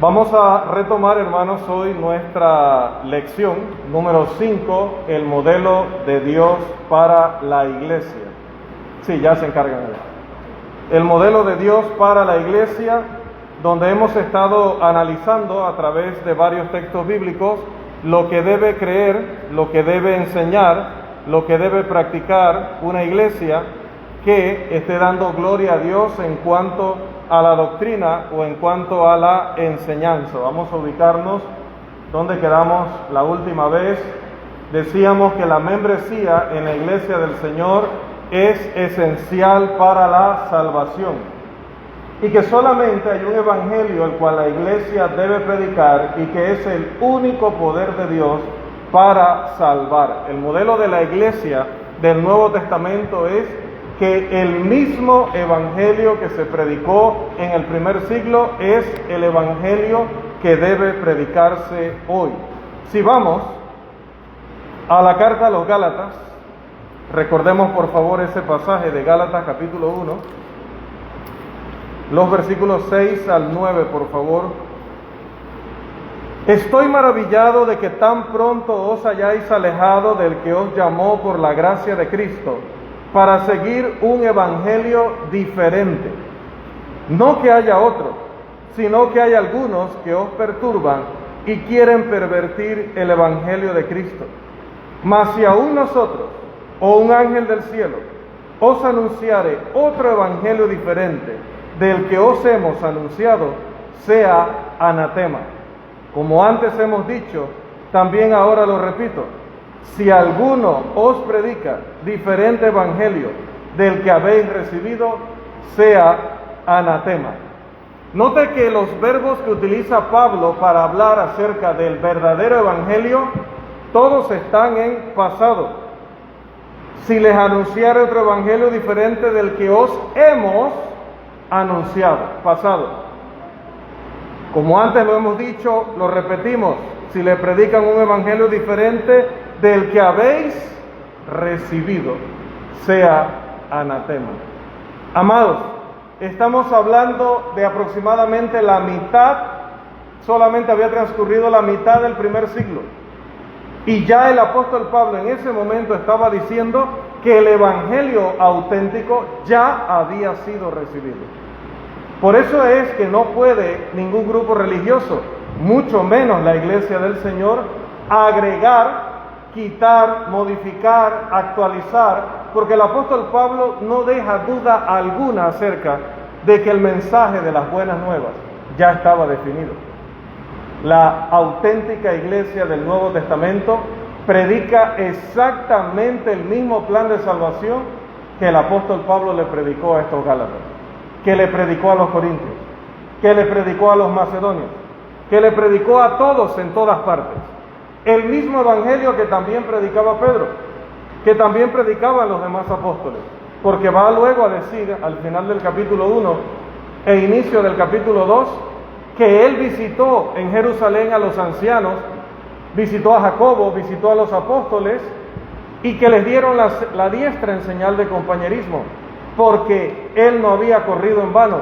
Vamos a retomar, hermanos, hoy nuestra lección número 5, el modelo de Dios para la iglesia. Sí, ya se encargan de eso. El modelo de Dios para la iglesia, donde hemos estado analizando a través de varios textos bíblicos lo que debe creer, lo que debe enseñar, lo que debe practicar una iglesia que esté dando gloria a Dios en cuanto a la doctrina o en cuanto a la enseñanza. Vamos a ubicarnos donde quedamos la última vez. Decíamos que la membresía en la iglesia del Señor es esencial para la salvación y que solamente hay un evangelio el cual la iglesia debe predicar y que es el único poder de Dios para salvar. El modelo de la iglesia del Nuevo Testamento es que el mismo evangelio que se predicó en el primer siglo es el evangelio que debe predicarse hoy. Si vamos a la carta a los Gálatas, recordemos por favor ese pasaje de Gálatas capítulo 1, los versículos 6 al 9, por favor. Estoy maravillado de que tan pronto os hayáis alejado del que os llamó por la gracia de Cristo, para seguir un evangelio diferente. No que haya otro, sino que hay algunos que os perturban y quieren pervertir el evangelio de Cristo. Mas si aún nosotros, o un ángel del cielo, os anunciare otro evangelio diferente del que os hemos anunciado, sea anatema. Como antes hemos dicho, también ahora lo repito: si alguno os predica diferente evangelio del que habéis recibido, sea anatema. Note que los verbos que utiliza Pablo para hablar acerca del verdadero evangelio, todos están en pasado. Si les anunciare otro evangelio diferente del que os hemos anunciado, pasado. Como antes lo hemos dicho, lo repetimos: si le predican un evangelio diferente del que habéis recibido, sea anatema. Amados, estamos hablando de aproximadamente la mitad, solamente había transcurrido la mitad del primer siglo. Y ya el apóstol Pablo en ese momento estaba diciendo que el evangelio auténtico ya había sido recibido. Por eso es que no puede ningún grupo religioso, mucho menos la iglesia del Señor, agregar, quitar, modificar, actualizar, porque el apóstol Pablo no deja duda alguna acerca de que el mensaje de las buenas nuevas ya estaba definido. La auténtica iglesia del Nuevo Testamento predica exactamente el mismo plan de salvación que el apóstol Pablo le predicó a estos Gálatas, que le predicó a los corintios, que le predicó a los macedonios, que le predicó a todos en todas partes. El mismo evangelio que también predicaba Pedro, que también predicaban los demás apóstoles, porque va luego a decir al final del capítulo 1 e inicio del capítulo 2 que él visitó en Jerusalén a los ancianos, visitó a Jacobo, visitó a los apóstoles y que les dieron la diestra en señal de compañerismo, porque él no había corrido en vano.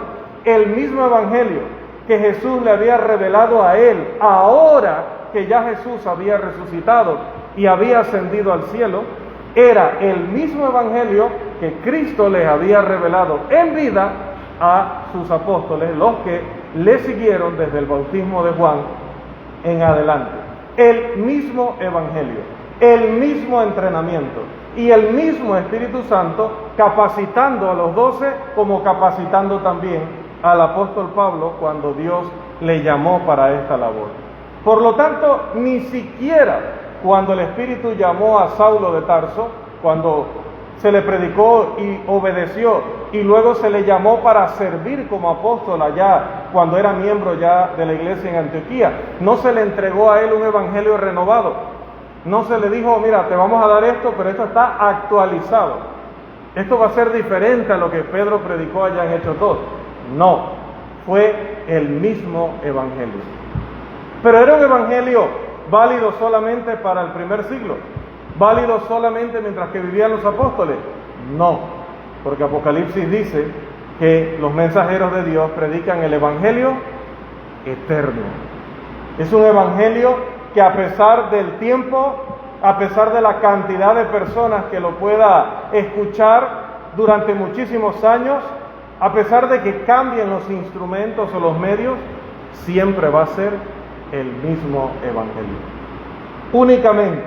El mismo evangelio que Jesús le había revelado a él, ahora que ya Jesús había resucitado y había ascendido al cielo, era el mismo evangelio que Cristo les había revelado en vida a sus apóstoles, los que le siguieron desde el bautismo de Juan en adelante. El mismo evangelio, el mismo entrenamiento y el mismo Espíritu Santo capacitando a los 12 como capacitando también al apóstol Pablo cuando Dios le llamó para esta labor. Por lo tanto, ni siquiera cuando el Espíritu llamó a Saulo de Tarso, cuando se le predicó y obedeció, y luego se le llamó para servir como apóstol allá, cuando era miembro ya de la iglesia en Antioquía, no se le entregó a él un evangelio renovado. No se le dijo: mira, te vamos a dar esto, pero esto está actualizado. Esto va a ser diferente a lo que Pedro predicó allá en Hechos 2. No, fue el mismo evangelio. Pero era un evangelio válido solamente para el primer siglo, válido solamente mientras que vivían los apóstoles. No, porque Apocalipsis dice que los mensajeros de Dios predican el evangelio eterno. Es un evangelio que a pesar del tiempo, a pesar de la cantidad de personas que lo pueda escuchar durante muchísimos años, a pesar de que cambien los instrumentos o los medios, siempre va a ser el mismo evangelio. Únicamente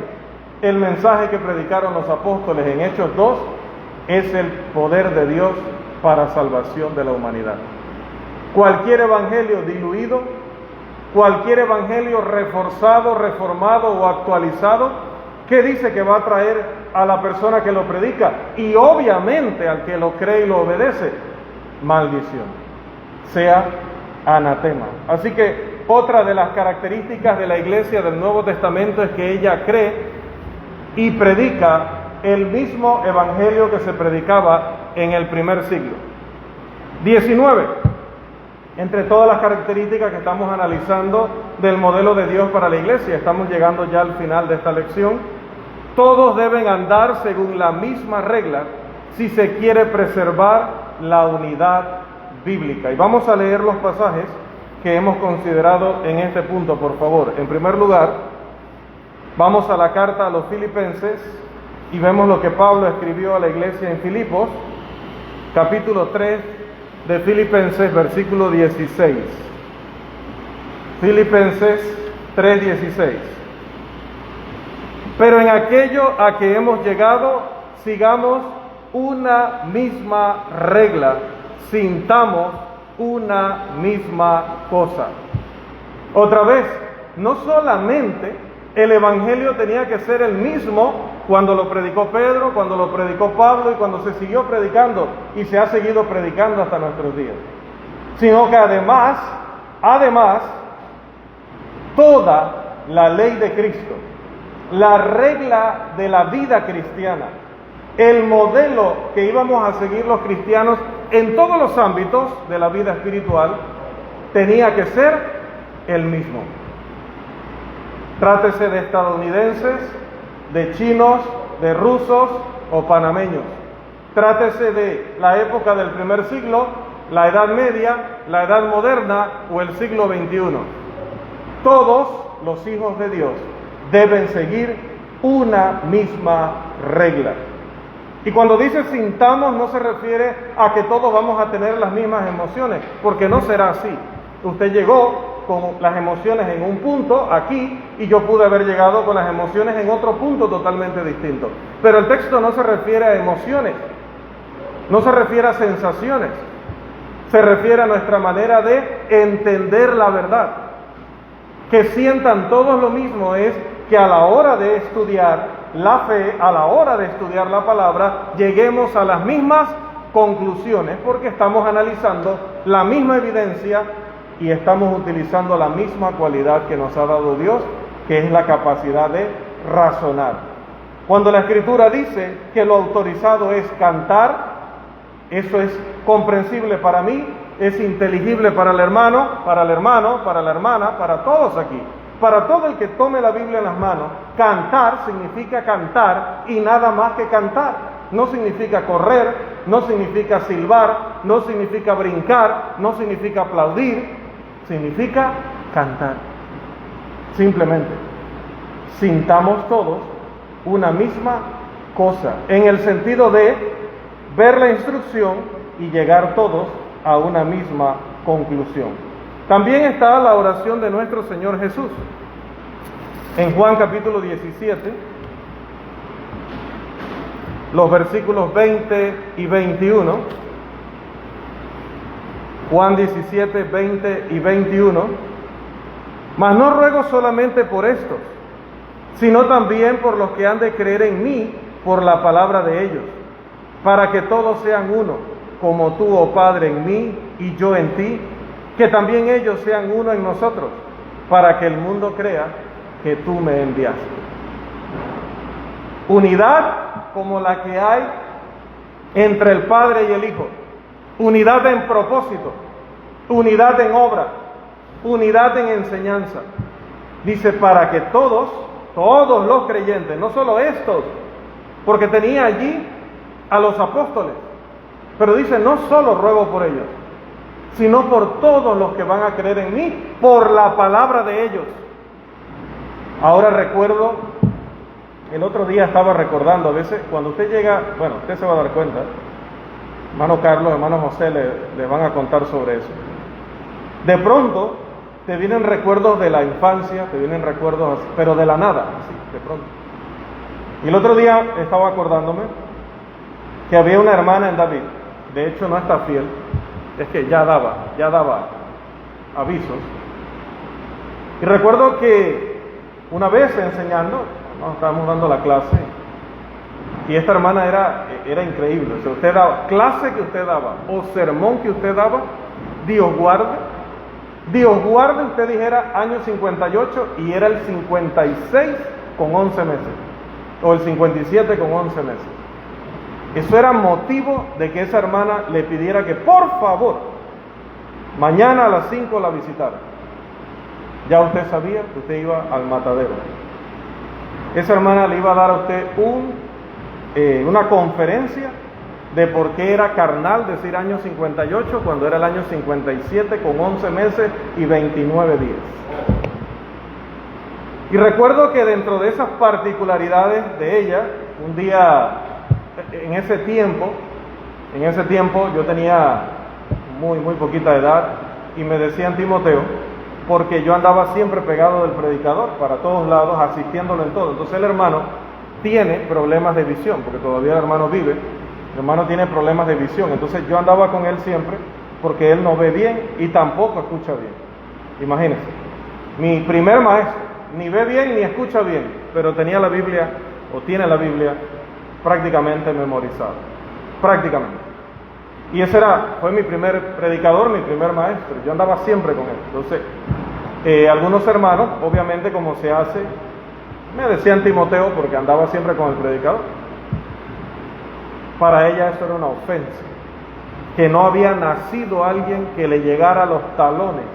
el mensaje que predicaron los apóstoles en Hechos 2 es el poder de Dios para salvación de la humanidad. Cualquier evangelio diluido, cualquier evangelio reforzado, reformado o actualizado, ¿qué dice que va a traer a la persona que lo predica? Y obviamente al que lo cree y lo obedece, maldición, sea anatema. Así que otra de las características de la iglesia del Nuevo Testamento es que ella cree y predica el mismo evangelio que se predicaba en el primer siglo. 19. Entre todas las características que estamos analizando del modelo de Dios para la iglesia, estamos llegando ya al final de esta lección. Todos deben andar según la misma regla si se quiere preservar la unidad bíblica. Y vamos a leer los pasajes que hemos considerado en este punto, por favor. En primer lugar, vamos a la carta a los Filipenses y vemos lo que Pablo escribió a la iglesia en Filipos, capítulo 3 de Filipenses, versículo 16. Filipenses 3:16. Pero en aquello a que hemos llegado, sigamos una misma regla, sintamos una misma cosa. Otra vez, no solamente el evangelio tenía que ser el mismo cuando lo predicó Pedro, cuando lo predicó Pablo y cuando se siguió predicando y se ha seguido predicando hasta nuestros días, sino que además, toda la ley de Cristo, la regla de la vida cristiana, el modelo que íbamos a seguir los cristianos en todos los ámbitos de la vida espiritual, tenía que ser el mismo. Trátese de estadounidenses, de chinos, de rusos o panameños. Trátese de la época del primer siglo, la Edad Media, la Edad Moderna o el siglo XXI. Todos los hijos de Dios deben seguir una misma regla. Y cuando dice sintamos, no se refiere a que todos vamos a tener las mismas emociones, porque no será así. Usted llegó con las emociones en un punto aquí y yo pude haber llegado con las emociones en otro punto totalmente distinto. Pero el texto no se refiere a emociones, no se refiere a sensaciones, se refiere a nuestra manera de entender la verdad. Que sientan todos lo mismo es que a la hora de estudiar la fe, a la hora de estudiar la palabra, lleguemos a las mismas conclusiones, porque estamos analizando la misma evidencia y estamos utilizando la misma cualidad que nos ha dado Dios, que es la capacidad de razonar. Cuando la Escritura dice que lo autorizado es cantar, eso es comprensible para mí, es inteligible para el hermano, para la hermana, para todos aquí. Para todo el que tome la Biblia en las manos, cantar significa cantar y nada más que cantar. No significa correr, no significa silbar, no significa brincar, no significa aplaudir, significa cantar. Simplemente, sintamos todos una misma cosa, en el sentido de ver la instrucción y llegar todos a una misma conclusión. También está la oración de nuestro Señor Jesús. En Juan capítulo 17, los versículos 20 y 21, Juan 17, 20 y 21, mas no ruego solamente por estos, sino también por los que han de creer en mí por la palabra de ellos, para que todos sean uno, como tú, oh Padre, en mí y yo en ti, que también ellos sean uno en nosotros, para que el mundo crea que tú me enviaste. Unidad como la que hay entre el Padre y el Hijo. Unidad en propósito, unidad en obra, unidad en enseñanza. Dice, para que todos los creyentes, no solo estos, porque tenía allí a los apóstoles, pero dice, no solo ruego por ellos, sino por todos los que van a creer en mí, por la palabra de ellos. Ahora recuerdo, el otro día estaba recordando, a veces cuando usted llega, bueno, usted se va a dar cuenta, hermano Carlos, hermano José le van a contar sobre eso. De pronto te vienen recuerdos de la infancia, te vienen recuerdos, pero de la nada, así, de pronto. Y el otro día estaba acordándome que había una hermana en David, de hecho no está fiel, es que ya daba avisos. Y recuerdo que una vez enseñando, estábamos dando la clase, y esta hermana era increíble. O sea, usted daba, clase que usted daba, o sermón que usted daba, Dios guarde, usted dijera año 58, y era el 56 con 11 meses, o el 57 con 11 meses. Eso era motivo de que esa hermana le pidiera que por favor, mañana a las 5 la visitara. Ya usted sabía que usted iba al matadero. Esa hermana le iba a dar a usted una conferencia de por qué era carnal decir año 58 cuando era el año 57 con 11 meses y 29 días. Y recuerdo que dentro de esas particularidades de ella, un día, en ese tiempo yo tenía muy poquita edad y me decían Timoteo, porque yo andaba siempre pegado del predicador para todos lados, asistiéndolo en todo. Entonces el hermano tiene problemas de visión, porque todavía el hermano vive, el hermano tiene problemas de visión. Entonces yo andaba con él siempre, porque él no ve bien y tampoco escucha bien. Imagínense, mi primer maestro, ni ve bien ni escucha bien, pero tenía la Biblia, o tiene la Biblia, prácticamente memorizada, prácticamente. Y ese fue mi primer predicador, mi primer maestro. Yo andaba siempre con él. Entonces, algunos hermanos, obviamente como se hace, me decían Timoteo porque andaba siempre con el predicador. Para ella eso era una ofensa, que no había nacido alguien que le llegara a los talones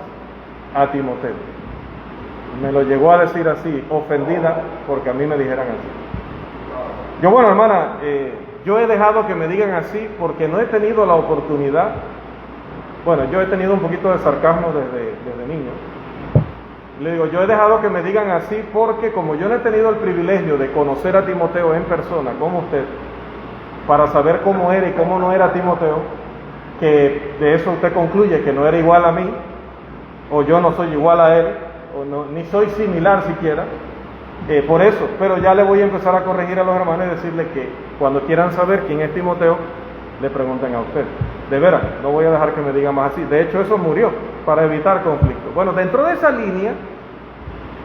a Timoteo. Me lo llegó a decir así, ofendida, porque a mí me dijeran así. Yo, bueno, hermana, yo he dejado que me digan así porque no he tenido la oportunidad. Bueno, yo he tenido un poquito de sarcasmo desde niño. Le digo, yo he dejado que me digan así porque como yo no he tenido el privilegio de conocer a Timoteo en persona, como usted, para saber cómo era y cómo no era Timoteo, que de eso usted concluye que no era igual a mí, o yo no soy igual a él, o no, ni soy similar siquiera, por eso, pero ya le voy a empezar a corregir a los hermanos y decirles que cuando quieran saber quién es Timoteo, le pregunten a usted. De veras, no voy a dejar que me digan más así. De hecho, eso murió para evitar conflicto. Bueno, dentro de esa línea,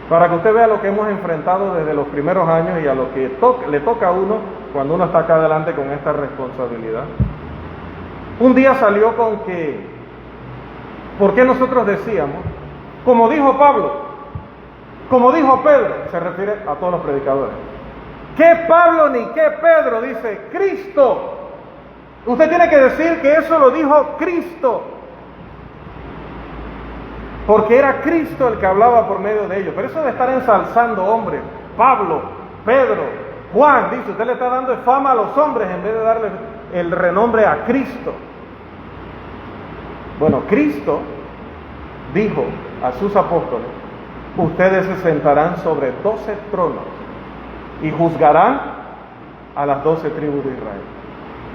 para que usted vea lo que hemos enfrentado desde los primeros años y a lo que le toca a uno cuando uno está acá adelante con esta responsabilidad. Un día salió con que, ¿por qué nosotros decíamos, como dijo Pablo, como dijo Pedro? Se refiere a todos los predicadores. ¿Qué Pablo ni qué Pedro? Dice Cristo. Usted tiene que decir que eso lo dijo Cristo, porque era Cristo el que hablaba por medio de ellos. Pero eso de estar ensalzando hombres, Pablo, Pedro, Juan, dice, usted le está dando fama a los hombres en vez de darle el renombre a Cristo. Bueno, Cristo dijo a sus apóstoles, ustedes se sentarán sobre 12 tronos y juzgarán a las 12 tribus de Israel.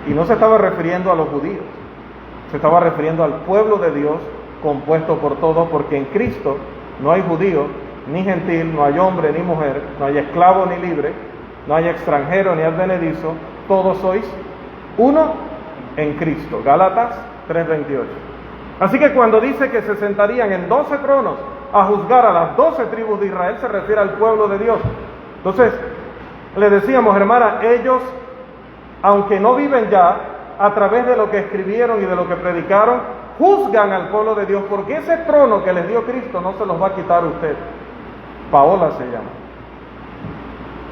Y no se estaba refiriendo a los judíos, se estaba refiriendo al pueblo de Dios compuesto por todos, porque en Cristo no hay judío ni gentil, no hay hombre ni mujer, no hay esclavo ni libre, no hay extranjero ni advenedizo, todos sois uno en Cristo. Gálatas 3:28. Así que cuando dice que se sentarían en 12 tronos a juzgar a las 12 tribus de Israel, se refiere al pueblo de Dios. Entonces, le decíamos, hermana, ellos, aunque no viven ya, a través de lo que escribieron y de lo que predicaron, juzgan al pueblo de Dios, porque ese trono que les dio Cristo no se los va a quitar a usted. Paola se llama.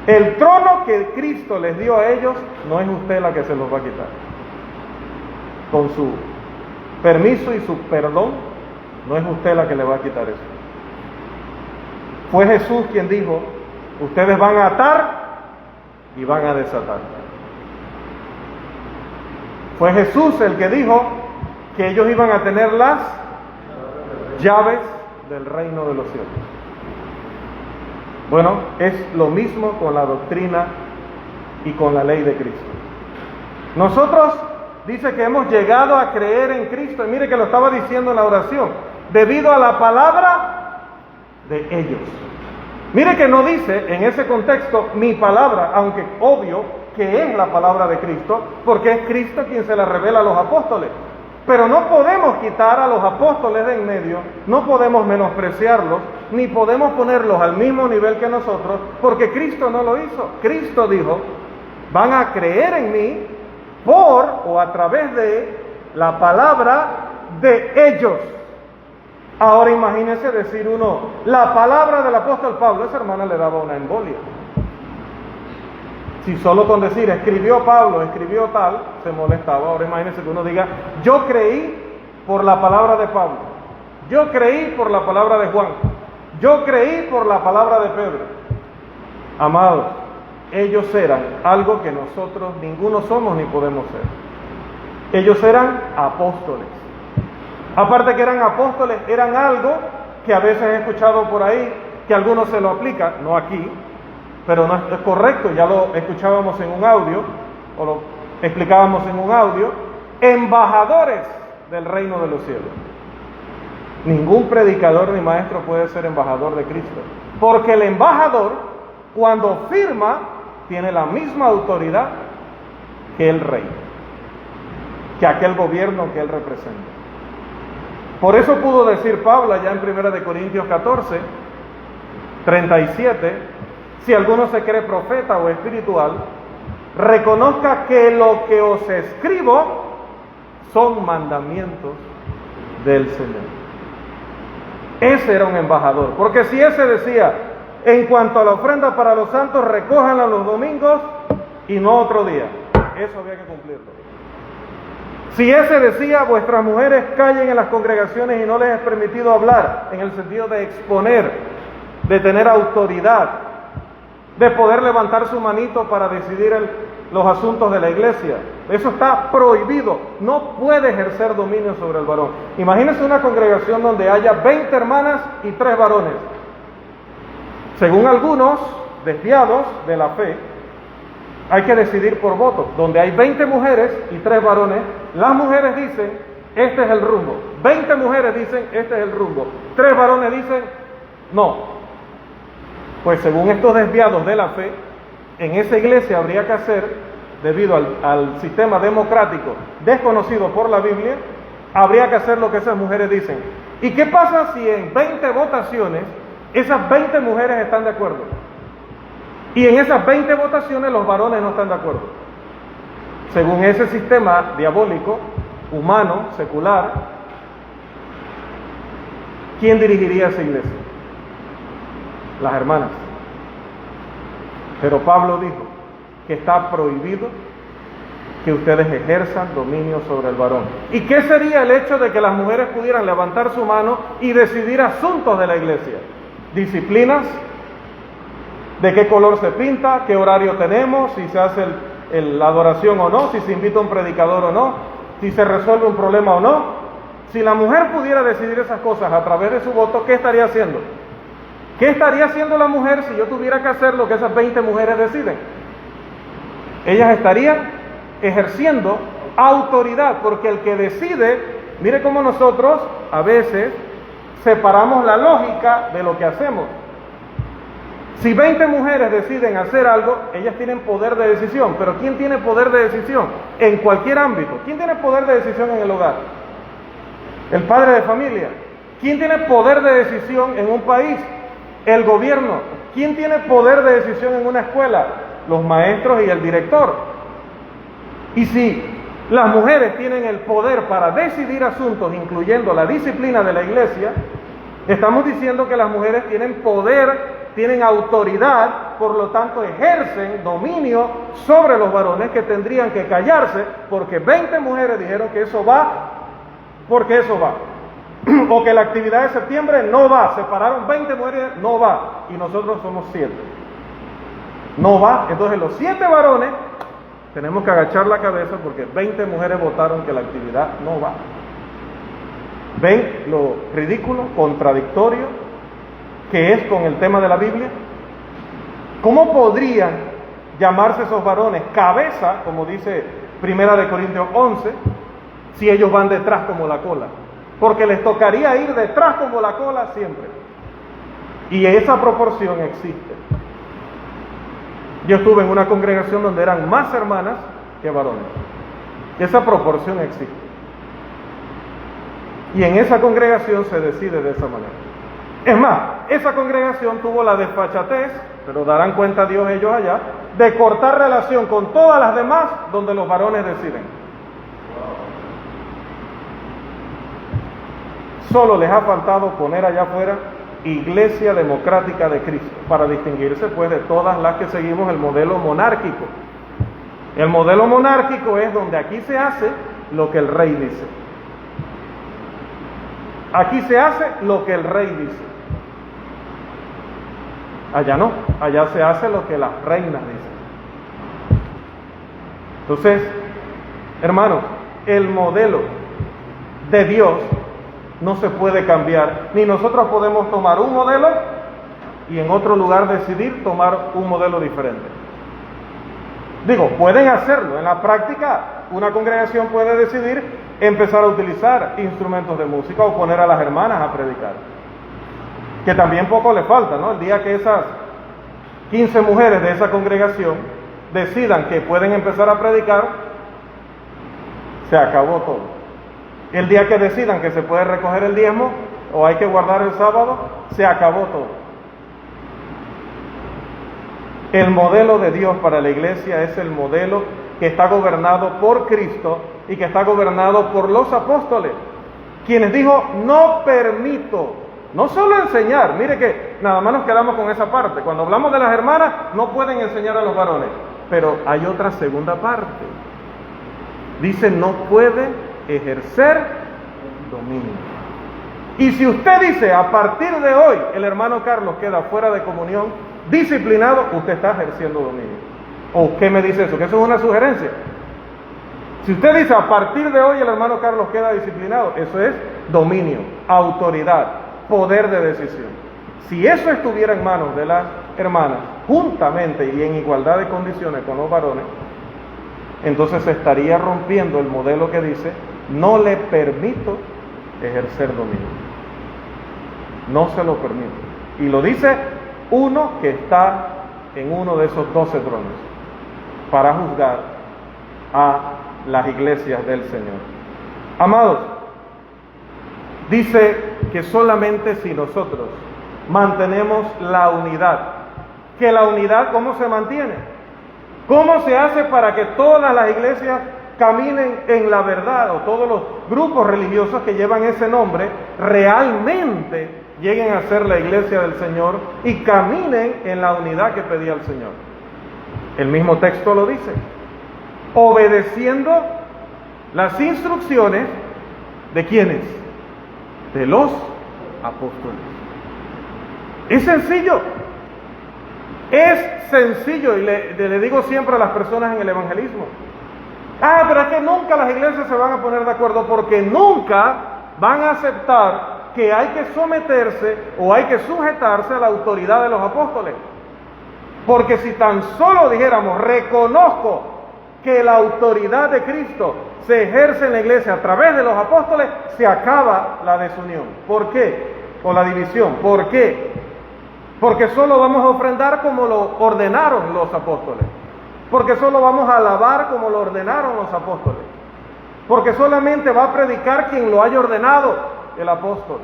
El trono que Cristo les dio a ellos, no es usted la que se los va a quitar. Con su permiso y su perdón, no es usted la que le va a quitar eso. Fue Jesús quien dijo, ustedes van a atar y van a desatar. Fue Jesús el que dijo, que ellos iban a tener las llaves del reino de los cielos. Bueno, es lo mismo con la doctrina y con la ley de Cristo. Nosotros, dice que hemos llegado a creer en Cristo, y mire que lo estaba diciendo en la oración, debido a la palabra de ellos. Mire que no dice en ese contexto mi palabra, aunque obvio que es la palabra de Cristo, porque es Cristo quien se la revela a los apóstoles. Pero no podemos quitar a los apóstoles de en medio, no podemos menospreciarlos, ni podemos ponerlos al mismo nivel que nosotros, porque Cristo no lo hizo. Cristo dijo, van a creer en mí por o a través de la palabra de ellos. Ahora imagínense decir uno, la palabra del apóstol Pablo, esa hermana le daba una embolia. Si solo con decir, escribió Pablo, escribió tal, se molestaba. Ahora imagínense que uno diga, yo creí por la palabra de Pablo, yo creí por la palabra de Juan, yo creí por la palabra de Pedro. Amados, ellos eran algo que nosotros ninguno somos ni podemos ser. Ellos eran apóstoles. Aparte que eran apóstoles, eran algo que a veces he escuchado por ahí, que algunos se lo aplican, no aquí, pero no es correcto, ya lo escuchábamos en un audio, o lo explicábamos en un audio, embajadores del reino de los cielos. Ningún predicador ni maestro puede ser embajador de Cristo, porque el embajador, cuando firma, tiene la misma autoridad que el rey, que aquel gobierno que él representa. Por eso pudo decir Pablo allá en 1 Corintios 14, 37, si alguno se cree profeta o espiritual, reconozca que lo que os escribo son mandamientos del Señor. Ese era un embajador, porque si ese decía, en cuanto a la ofrenda para los santos, recójanla los domingos y no otro día, eso había que cumplirlo. Si ese decía, vuestras mujeres callen en las congregaciones y no les es permitido hablar, en el sentido de exponer, de tener autoridad, de poder levantar su manito para decidir los asuntos de la iglesia. Eso está prohibido. No puede ejercer dominio sobre el varón. Imagínense una congregación donde haya 20 hermanas y 3 varones. Según algunos desviados de la fe, hay que decidir por voto. Donde hay 20 mujeres y 3 varones, las mujeres dicen, este es el rumbo. 20 mujeres dicen, este es el rumbo. 3 varones dicen, no. Pues según estos desviados de la fe, en esa iglesia habría que hacer, debido al sistema democrático desconocido por la Biblia, habría que hacer lo que esas mujeres dicen. ¿Y qué pasa si en 20 votaciones esas 20 mujeres están de acuerdo? Y en esas 20 votaciones los varones no están de acuerdo. Según ese sistema diabólico, humano, secular, ¿quién dirigiría esa iglesia? Las hermanas. Pero Pablo dijo que está prohibido que ustedes ejerzan dominio sobre el varón. ¿Y qué sería el hecho de que las mujeres pudieran levantar su mano y decidir asuntos de la iglesia? Disciplinas, de qué color se pinta, qué horario tenemos, si se hace la adoración o no, si se invita a un predicador o no, si se resuelve un problema o no. Si la mujer pudiera decidir esas cosas a través de su voto, ¿qué estaría haciendo? ¿Qué estaría haciendo la mujer si yo tuviera que hacer lo que esas 20 mujeres deciden? Ellas estarían ejerciendo autoridad, porque el que decide, mire cómo nosotros a veces separamos la lógica de lo que hacemos. Si 20 mujeres deciden hacer algo, ellas tienen poder de decisión, pero ¿quién tiene poder de decisión? En cualquier ámbito. ¿Quién tiene poder de decisión en el hogar? El padre de familia. ¿Quién tiene poder de decisión en un país? El gobierno. ¿Quién tiene poder de decisión en una escuela? Los maestros y el director. Y si las mujeres tienen el poder para decidir asuntos, incluyendo la disciplina de la iglesia, estamos diciendo que las mujeres tienen poder, tienen autoridad, por lo tanto ejercen dominio sobre los varones, que tendrían que callarse, porque 20 mujeres dijeron que eso va, porque eso va. O que la actividad de septiembre no va, se pararon 20 mujeres, no va, y nosotros somos 7. No va, entonces los 7 varones tenemos que agachar la cabeza porque 20 mujeres votaron que la actividad no va. ¿Ven lo ridículo, contradictorio que es con el tema de la Biblia? ¿Cómo podrían llamarse esos varones cabeza, como dice 1 Corintios 11, si ellos van detrás como la cola? Porque les tocaría ir detrás como la cola siempre. Y esa proporción existe. Yo estuve en una congregación donde eran más hermanas que varones. Esa proporción existe. Y en esa congregación se decide de esa manera. Es más, esa congregación tuvo la desfachatez, pero darán cuenta Dios ellos allá, de cortar relación con todas las demás donde los varones deciden. Solo les ha faltado poner allá afuera Iglesia Democrática de Cristo, para distinguirse pues de todas las que seguimos el modelo monárquico. El modelo monárquico es donde aquí se hace lo que el rey dice. Aquí se hace lo que el rey dice. Allá no, allá se hace lo que las reinas dicen. Entonces, hermanos, el modelo de Dios no se puede cambiar, ni nosotros podemos tomar un modelo y en otro lugar decidir tomar un modelo diferente. Digo, pueden hacerlo, en la práctica una congregación puede decidir empezar a utilizar instrumentos de música o poner a las hermanas a predicar, que también poco le falta, ¿no? El día que esas 15 mujeres de esa congregación decidan que pueden empezar a predicar, se acabó todo. El día que decidan que se puede recoger el diezmo o hay que guardar el sábado, se acabó todo. El modelo de Dios para la iglesia es el modelo que está gobernado por Cristo y que está gobernado por los apóstoles, quienes dijo, no permito, no solo enseñar, mire que nada más nos quedamos con esa parte, cuando hablamos de las hermanas no pueden enseñar a los varones, pero hay otra segunda parte, dice no puede ejercer dominio. Y si usted dice, a partir de hoy el hermano Carlos queda fuera de comunión, disciplinado, usted está ejerciendo dominio. ¿O qué me dice eso? Que eso es una sugerencia. Si usted dice, a partir de hoy el hermano Carlos queda disciplinado, eso es dominio, autoridad, poder de decisión. Si eso estuviera en manos de las hermanas, juntamente y en igualdad de condiciones con los varones, entonces se estaría rompiendo el modelo que dice, no le permito ejercer dominio. No se lo permito. Y lo dice uno que está en uno de esos 12 tronos para juzgar a las iglesias del Señor. Amados, dice que solamente si nosotros mantenemos la unidad, que la unidad, ¿cómo se mantiene? ¿Cómo se hace para que todas las iglesias caminen en la verdad, o todos los grupos religiosos que llevan ese nombre realmente lleguen a ser la iglesia del Señor y caminen en la unidad que pedía el Señor? El mismo texto lo dice, obedeciendo las instrucciones de ¿quiénes? De los apóstoles. Es sencillo. Es sencillo, y le digo siempre a las personas en el evangelismo, pero es que nunca las iglesias se van a poner de acuerdo, porque nunca van a aceptar que hay que someterse o hay que sujetarse a la autoridad de los apóstoles. Porque si tan solo dijéramos, reconozco que la autoridad de Cristo se ejerce en la iglesia a través de los apóstoles, se acaba la desunión. ¿Por qué? O la división. ¿Por qué? Porque solo vamos a ofrendar como lo ordenaron los apóstoles. Porque solo vamos a alabar como lo ordenaron los apóstoles. Porque solamente va a predicar quien lo haya ordenado, el apóstol.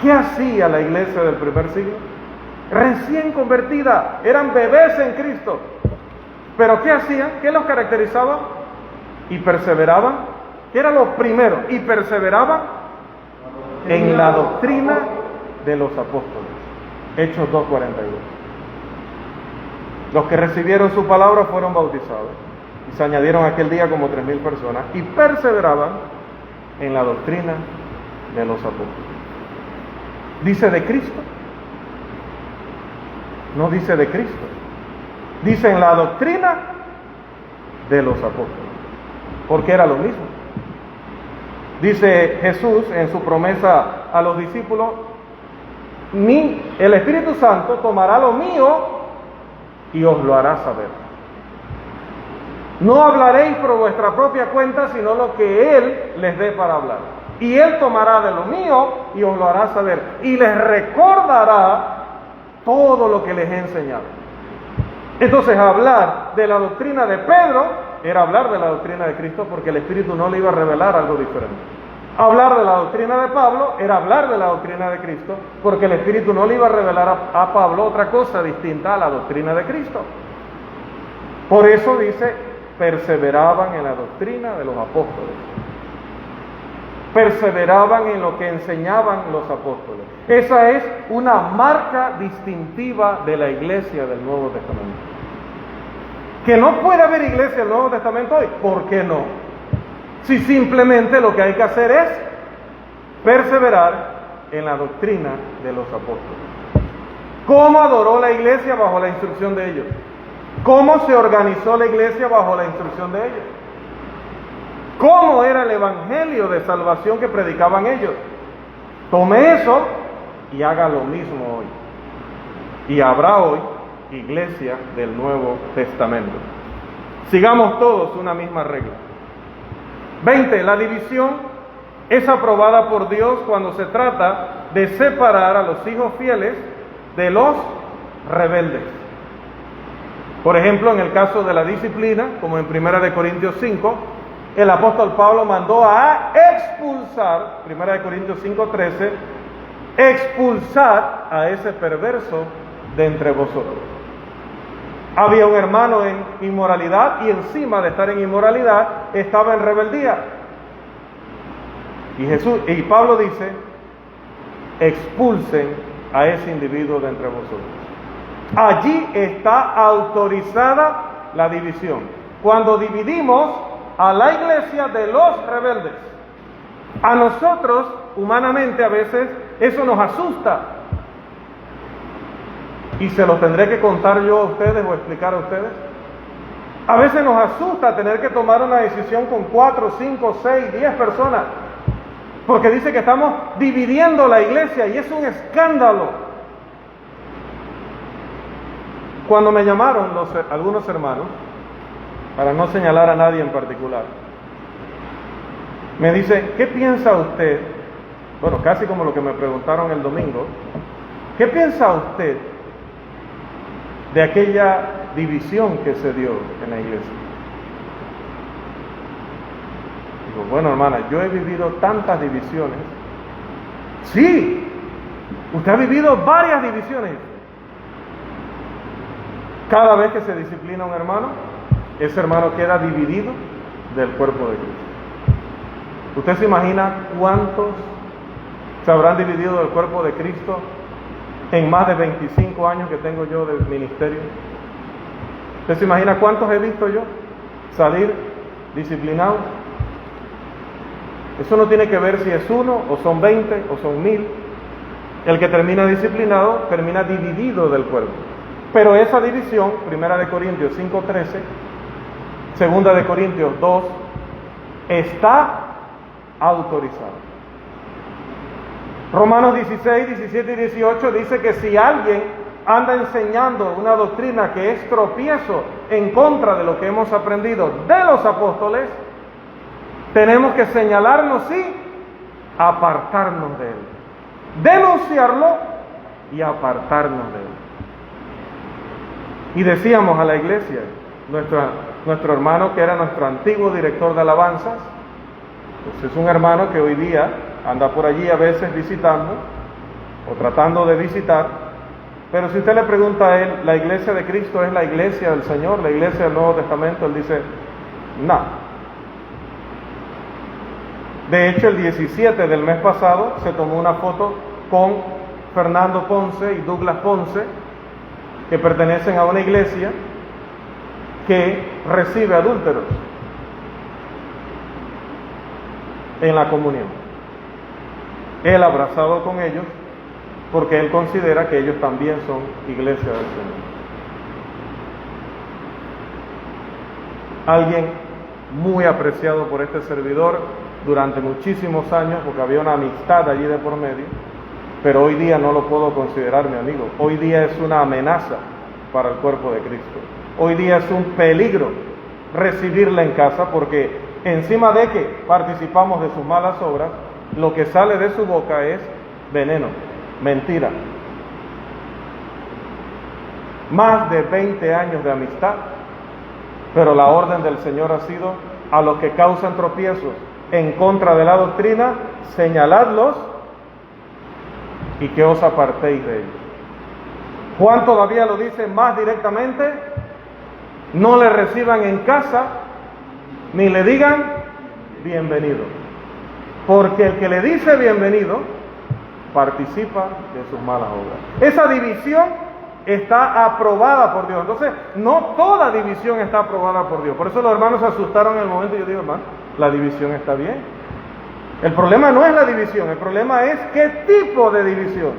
¿Qué hacía la iglesia del primer siglo? Recién convertida, eran bebés en Cristo. ¿Pero qué hacían? ¿Qué los caracterizaba? Y perseveraban. ¿Qué era lo primero? Y perseveraban en la doctrina de los apóstoles. Hechos 2:42. Los que recibieron su palabra fueron bautizados y se añadieron aquel día como 3,000 personas y perseveraban en la doctrina de los apóstoles. Dice de Cristo, no dice de Cristo, dice en la doctrina de los apóstoles, porque era lo mismo. Dice Jesús en su promesa a los discípulos, el Espíritu Santo tomará lo mío y os lo hará saber. No hablaréis por vuestra propia cuenta, sino lo que Él les dé para hablar. Y Él tomará de lo mío y os lo hará saber. Y les recordará todo lo que les he enseñado. Entonces, hablar de la doctrina de Pedro era hablar de la doctrina de Cristo, porque el Espíritu no le iba a revelar algo diferente. Hablar de la doctrina de Pablo era hablar de la doctrina de Cristo, porque el Espíritu no le iba a revelar a Pablo otra cosa distinta a la doctrina de Cristo. Por eso dice, perseveraban en la doctrina de los apóstoles. Perseveraban en lo que enseñaban los apóstoles. Esa es una marca distintiva de la iglesia del Nuevo Testamento. Que no puede haber iglesia del Nuevo Testamento hoy, ¿por qué no? Si simplemente lo que hay que hacer es perseverar en la doctrina de los apóstoles. ¿Cómo adoró la iglesia bajo la instrucción de ellos? ¿Cómo se organizó la iglesia bajo la instrucción de ellos? ¿Cómo era el evangelio de salvación que predicaban ellos? Tome eso y haga lo mismo hoy. Y habrá hoy iglesia del Nuevo Testamento. Sigamos todos una misma regla. 20. La división es aprobada por Dios cuando se trata de separar a los hijos fieles de los rebeldes. Por ejemplo, en el caso de la disciplina, como en 1 Corintios 5, el apóstol Pablo mandó a expulsar, 1 Corintios 5:13, expulsar a ese perverso de entre vosotros. Había un hermano en inmoralidad y encima de estar en inmoralidad estaba en rebeldía. Y Pablo dice, expulsen a ese individuo de entre vosotros. Allí está autorizada la división. Cuando dividimos a la iglesia de los rebeldes, a nosotros humanamente a veces eso nos asusta. Y se los tendré que contar yo a ustedes o explicar a ustedes. A veces nos asusta tener que tomar una decisión con 4, 5, 6, 10 personas, porque dice que estamos dividiendo la iglesia y es un escándalo. Cuando me llamaron algunos hermanos, para no señalar a nadie en particular, me dicen, ¿qué piensa usted? Bueno, casi como lo que me preguntaron el domingo, ¿qué piensa usted de aquella división que se dio en la iglesia? Digo, bueno, hermana, yo he vivido tantas divisiones. Sí, usted ha vivido varias divisiones. Cada vez que se disciplina a un hermano, ese hermano queda dividido del cuerpo de Cristo. ¿Usted se imagina cuántos se habrán dividido del cuerpo de Cristo en más de 25 años que tengo yo de ministerio? ¿Usted se imagina cuántos he visto yo salir disciplinados? Eso no tiene que ver si es uno, o son 20, o son 1000. El que termina disciplinado, termina dividido del cuerpo. Pero esa división, 1 Corintios 5:13, 2 Corintios 2, está autorizada. Romanos 16, 17 y 18 dice que si alguien anda enseñando una doctrina que es tropiezo en contra de lo que hemos aprendido de los apóstoles, tenemos que señalarnos y apartarnos de él, denunciarlo y apartarnos de él. Y decíamos a la iglesia, nuestro hermano que era nuestro antiguo director de alabanzas, pues es un hermano que hoy día anda por allí a veces visitando o tratando de visitar, pero si usted le pregunta a él, ¿la iglesia de Cristo es la iglesia del Señor, la iglesia del Nuevo Testamento? Él dice, no. De hecho, el 17 del mes pasado se tomó una foto con Fernando Ponce y Douglas Ponce, que pertenecen a una iglesia que recibe adúlteros en la comunión. Él abrazado con ellos porque él considera que ellos también son iglesia del Señor. Alguien muy apreciado por este servidor durante muchísimos años porque había una amistad allí de por medio, pero hoy día no lo puedo considerar mi amigo. Hoy día es una amenaza para el cuerpo de Cristo. Hoy día es un peligro recibirle en casa porque encima de que participamos de sus malas obras, lo que sale de su boca es veneno, mentira. Más de 20 años de amistad, pero la orden del Señor ha sido: a los que causan tropiezos en contra de la doctrina, señaladlos y que os apartéis de ellos. Juan todavía lo dice más directamente: no le reciban en casa ni le digan bienvenido, porque el que le dice bienvenido participa de sus malas obras. Esa división está aprobada por Dios. Entonces, no toda división está aprobada por Dios. Por eso los hermanos se asustaron en el momento y yo digo: hermano, la división está bien. El problema no es la división, el problema es qué tipo de división.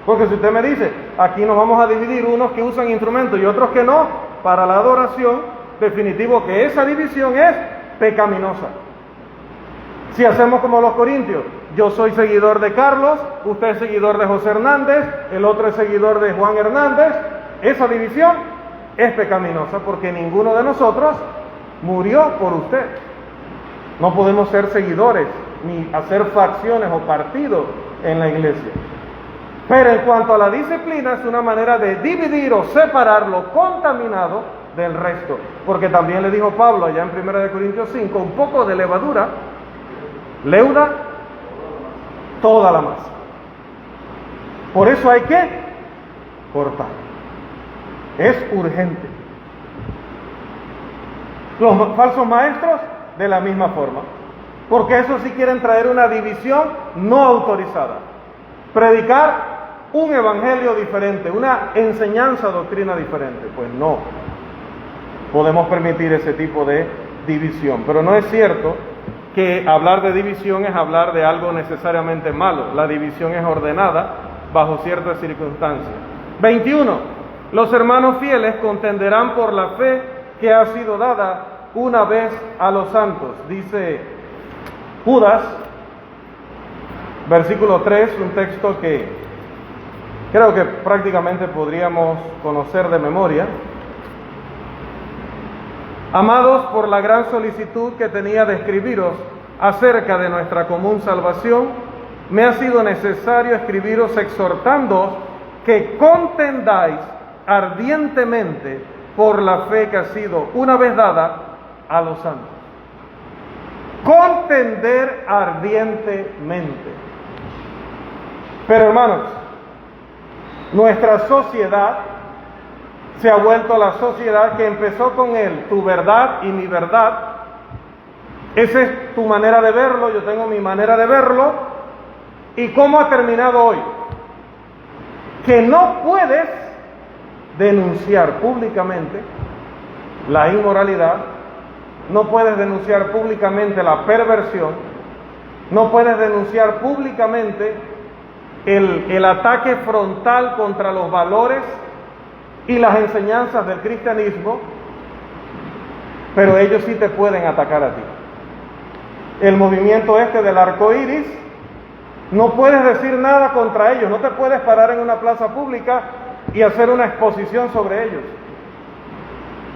Porque si usted me dice, aquí nos vamos a dividir unos que usan instrumentos y otros que no, para la adoración, definitivo que esa división es pecaminosa. Si hacemos como los corintios, yo soy seguidor de Carlos, usted es seguidor de José Hernández, el otro es seguidor de Juan Hernández, esa división es pecaminosa porque ninguno de nosotros murió por usted. No podemos ser seguidores ni hacer facciones o partidos en la iglesia. Pero en cuanto a la disciplina, es una manera de dividir o separar lo contaminado del resto. Porque también le dijo Pablo allá en 1 Corintios 5, un poco de levadura leuda toda la masa. Por eso hay que cortar. Es urgente. Los falsos maestros de la misma forma, porque eso sí quieren traer una división no autorizada, predicar un evangelio diferente, una enseñanza, doctrina diferente. Pues no podemos permitir ese tipo de división. Pero no es cierto que hablar de división es hablar de algo necesariamente malo. La división es ordenada bajo ciertas circunstancias. 21. Los hermanos fieles contenderán por la fe que ha sido dada una vez a los santos. Dice Judas, versículo 3, un texto que creo que prácticamente podríamos conocer de memoria. Amados, por la gran solicitud que tenía de escribiros acerca de nuestra común salvación, me ha sido necesario escribiros exhortándoos que contendáis ardientemente por la fe que ha sido una vez dada a los santos. Contender ardientemente. Pero hermanos, nuestra sociedad se ha vuelto la sociedad que empezó con él, tu verdad y mi verdad. Esa es tu manera de verlo, yo tengo mi manera de verlo. ¿Y cómo ha terminado hoy? Que no puedes denunciar públicamente la inmoralidad, no puedes denunciar públicamente la perversión, no puedes denunciar públicamente el ataque frontal contra los valores y las enseñanzas del cristianismo, pero ellos sí te pueden atacar a ti. El movimiento del arco iris, no puedes decir nada contra ellos, no te puedes parar en una plaza pública y hacer una exposición sobre ellos.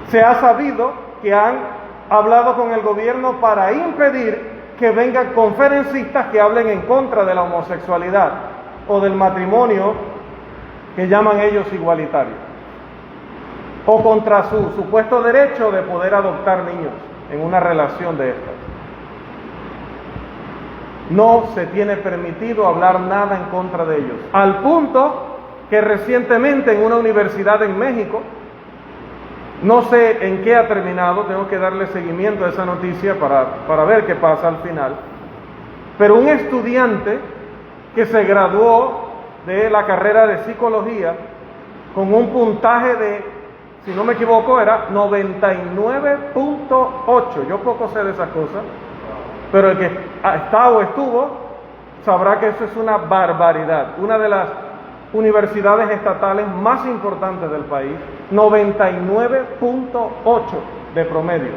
Se ha sabido que han hablado con el gobierno para impedir que vengan conferencistas que hablen en contra de la homosexualidad o del matrimonio que llaman ellos igualitario, o contra su supuesto derecho de poder adoptar niños en una relación de estas. No se tiene permitido hablar nada en contra de ellos, al punto que recientemente en una universidad en México, no sé en qué ha terminado, tengo que darle seguimiento a esa noticia para ver qué pasa al final, pero un estudiante que se graduó de la carrera de psicología con un puntaje de, si no me equivoco, era 99.8. Yo poco sé de esas cosas, pero el que está o estuvo sabrá que eso es una barbaridad. Una de las universidades estatales más importantes del país, 99.8 de promedio.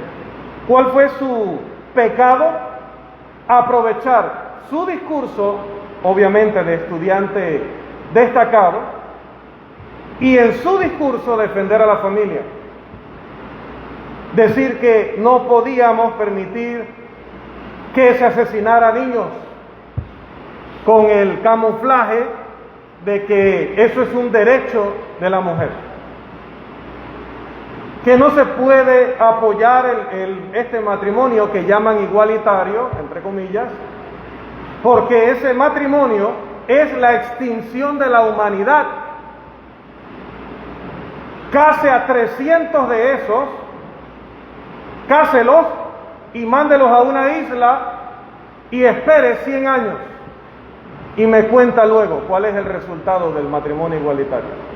¿Cuál fue su pecado? aprovechar su discurso, obviamente de estudiante destacado, y en su discurso defender a la familia. Decir que no podíamos permitir que se asesinara a niños con el camuflaje de que eso es un derecho de la mujer. Que no se puede apoyar este matrimonio que llaman igualitario, entre comillas, porque ese matrimonio es la extinción de la humanidad. Case a 300 de esos, cáselos y mándelos a una isla y espere 100 años. Y me cuenta luego cuál es el resultado del matrimonio igualitario.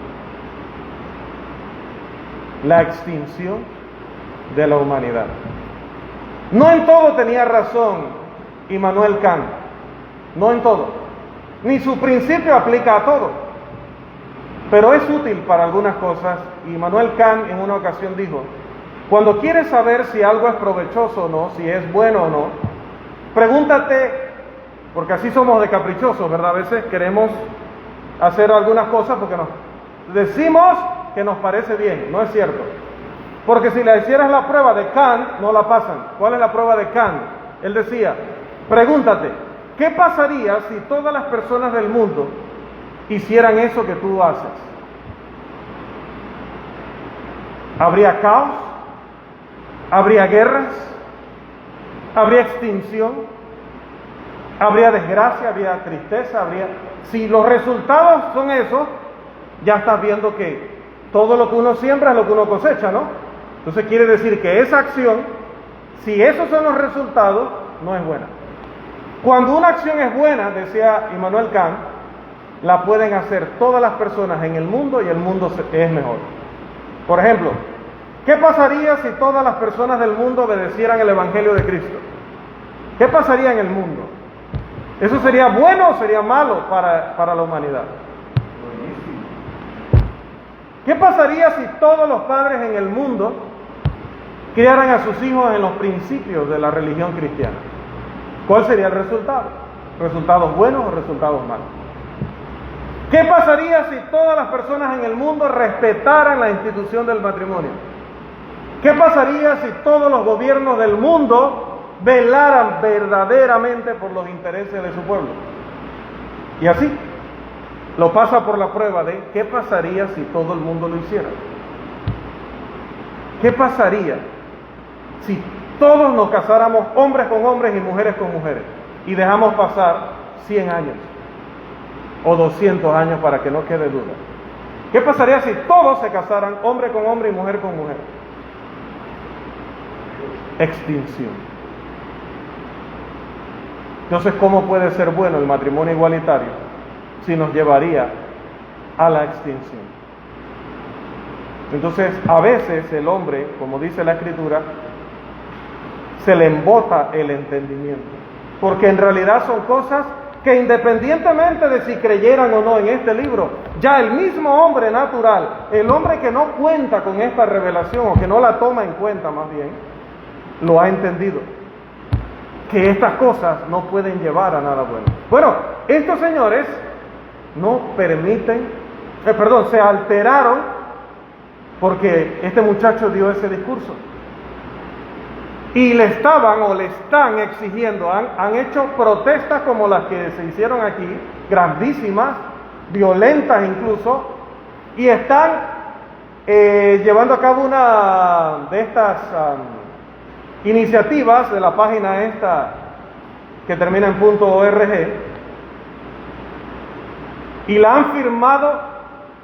La extinción de la humanidad. No en todo tenía razón Immanuel Kant, no en todo, ni su principio aplica a todo, pero es útil para algunas cosas. Immanuel Kant en una ocasión dijo: cuando quieres saber si algo es provechoso o no, si es bueno o no, pregúntate, porque así somos de caprichosos, ¿verdad? A veces queremos hacer algunas cosas porque nos decimos que nos parece bien. No es cierto, porque si le hicieras la prueba de Kant, no la pasan. ¿Cuál es la prueba de Kant? Él decía: pregúntate, ¿qué pasaría si todas las personas del mundo hicieran eso que tú haces? ¿Habría caos? ¿Habría guerras? ¿Habría extinción? ¿Habría desgracia? ¿Habría tristeza? Si los resultados son esos, ya estás viendo que todo lo que uno siembra es lo que uno cosecha, ¿no? Entonces quiere decir que esa acción, si esos son los resultados, no es buena. Cuando una acción es buena, decía Immanuel Kant, la pueden hacer todas las personas en el mundo y el mundo es mejor. Por ejemplo, ¿qué pasaría si todas las personas del mundo obedecieran el Evangelio de Cristo? ¿Qué pasaría en el mundo? ¿Eso sería bueno o sería malo para la humanidad? ¿Qué pasaría si todos los padres en el mundo criaran a sus hijos en los principios de la religión cristiana? ¿Cuál sería el resultado? ¿Resultados buenos o resultados malos? ¿Qué pasaría si todas las personas en el mundo respetaran la institución del matrimonio? ¿Qué pasaría si todos los gobiernos del mundo velaran verdaderamente por los intereses de su pueblo? Y así lo pasa por la prueba de ¿qué pasaría si todo el mundo lo hiciera? ¿Qué pasaría si todos nos casáramos, hombres con hombres y mujeres con mujeres, y dejamos pasar 100 años o 200 años para que no quede duda? ¿Qué pasaría si todos se casaran, hombre con hombre y mujer con mujer? Extinción. Entonces, ¿cómo puede ser bueno el matrimonio igualitario si nos llevaría a la extinción? Entonces, a veces el hombre, como dice la Escritura, se le embota el entendimiento, porque en realidad son cosas que independientemente de si creyeran o no en este libro, ya el mismo hombre natural, el hombre que no cuenta con esta revelación o que no la toma en cuenta más bien, lo ha entendido, que estas cosas no pueden llevar a nada bueno. Bueno, estos señores no permiten, se alteraron porque este muchacho dio ese discurso. Y le estaban o le están exigiendo, han hecho protestas como las que se hicieron aquí, grandísimas, violentas incluso, y están llevando a cabo una de estas iniciativas de la página esta que termina en .org, y la han firmado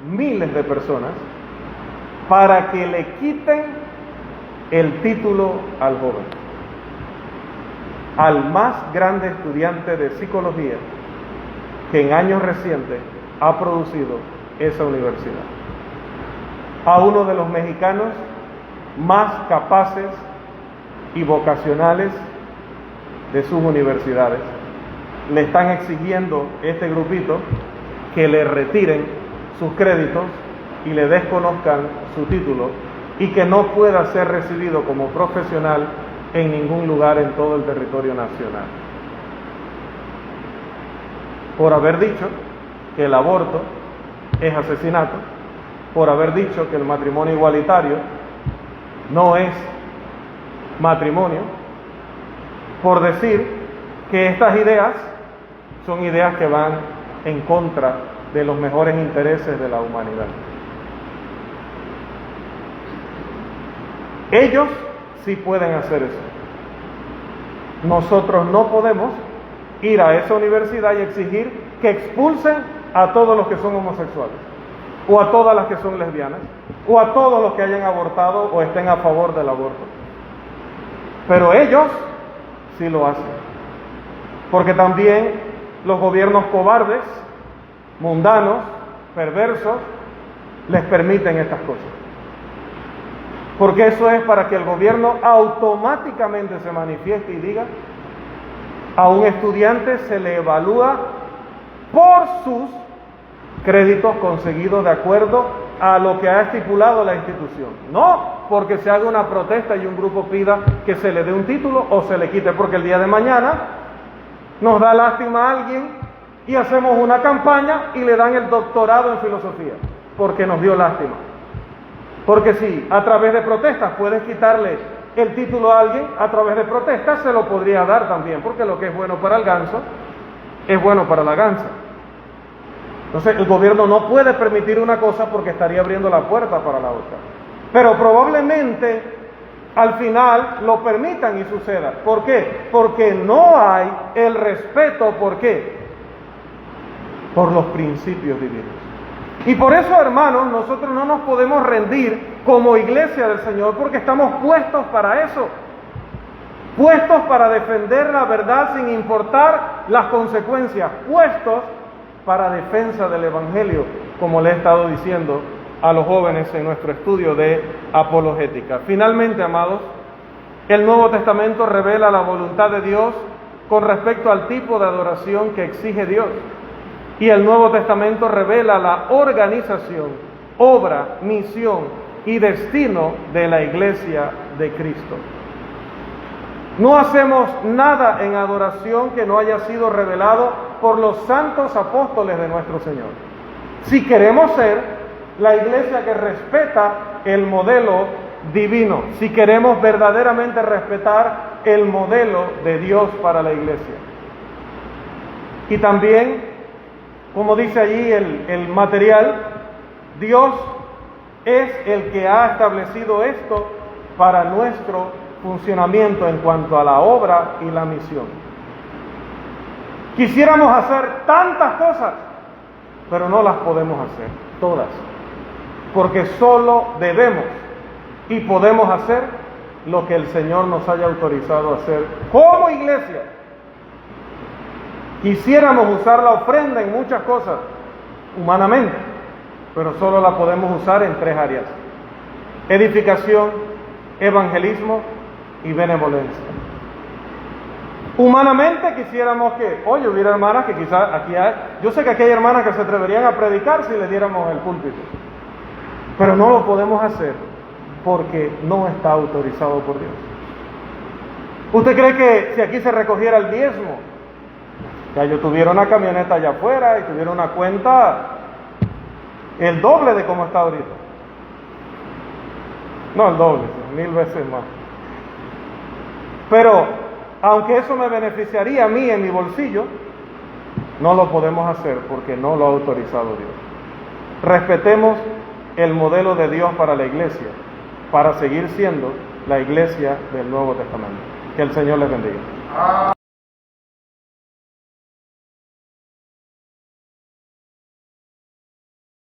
miles de personas para que le quiten el título al joven, al más grande estudiante de psicología que en años recientes ha producido esa universidad, a uno de los mexicanos más capaces y vocacionales de sus universidades. Le están exigiendo este grupito que le retiren sus créditos y le desconozcan su título, y que no pueda ser recibido como profesional en ningún lugar en todo el territorio nacional. por haber dicho que el aborto es asesinato, por haber dicho que el matrimonio igualitario no es matrimonio, por decir que estas ideas son ideas que van en contra de los mejores intereses de la humanidad. Ellos sí pueden hacer eso. Nosotros no podemos ir a esa universidad y exigir que expulsen a todos los que son homosexuales, o a todas las que son lesbianas, o a todos los que hayan abortado o estén a favor del aborto. Pero ellos sí lo hacen, porque también los gobiernos cobardes, mundanos, perversos, les permiten estas cosas. Porque eso es para que el gobierno automáticamente se manifieste y diga: a un estudiante se le evalúa por sus créditos conseguidos de acuerdo a lo que ha estipulado la institución. No porque se haga una protesta y un grupo pida que se le dé un título o se le quite, porque el día de mañana nos da lástima a alguien y hacemos una campaña y le dan el doctorado en filosofía, porque nos dio lástima. Porque si a través de protestas puedes quitarle el título a alguien, a través de protestas se lo podría dar también, porque lo que es bueno para el ganso es bueno para la gansa. Entonces el gobierno no puede permitir una cosa porque estaría abriendo la puerta para la otra. Pero probablemente al final lo permitan y suceda. ¿Por qué? Porque no hay el respeto. ¿Por qué? Por los principios divinos. Y por eso, hermanos, nosotros no nos podemos rendir como iglesia del Señor, porque estamos puestos para eso. Puestos para defender la verdad sin importar las consecuencias. Puestos para defensa del Evangelio, como le he estado diciendo a los jóvenes en nuestro estudio de apologética. Finalmente, amados, el Nuevo Testamento revela la voluntad de Dios con respecto al tipo de adoración que exige Dios. Y el Nuevo Testamento revela la organización, obra, misión y destino de la Iglesia de Cristo. No hacemos nada en adoración que no haya sido revelado por los santos apóstoles de nuestro Señor. Si queremos ser la iglesia que respeta el modelo divino, si queremos verdaderamente respetar el modelo de Dios para la iglesia. Y también, como dice allí el material, Dios es el que ha establecido esto para nuestro funcionamiento en cuanto a la obra y la misión. Quisiéramos hacer tantas cosas, pero no las podemos hacer todas, porque solo debemos y podemos hacer lo que el Señor nos haya autorizado a hacer como iglesia. Quisiéramos usar la ofrenda en muchas cosas humanamente, pero solo la podemos usar en 3 áreas: edificación, evangelismo y benevolencia. Humanamente quisiéramos que, oye, hubiera hermanas que quizás aquí hay, yo sé que aquí hay hermanas que se atreverían a predicar si les diéramos el púlpito, pero no lo podemos hacer porque no está autorizado por Dios. ¿Usted cree que si aquí se recogiera el diezmo, ya yo tuviera una camioneta allá afuera y tuviera una cuenta el doble de como está ahorita? No el doble, 1000 veces más. Pero, aunque eso me beneficiaría a mí en mi bolsillo, no lo podemos hacer porque no lo ha autorizado Dios. Respetemos el modelo de Dios para la iglesia, para seguir siendo la iglesia del Nuevo Testamento. Que el Señor les bendiga.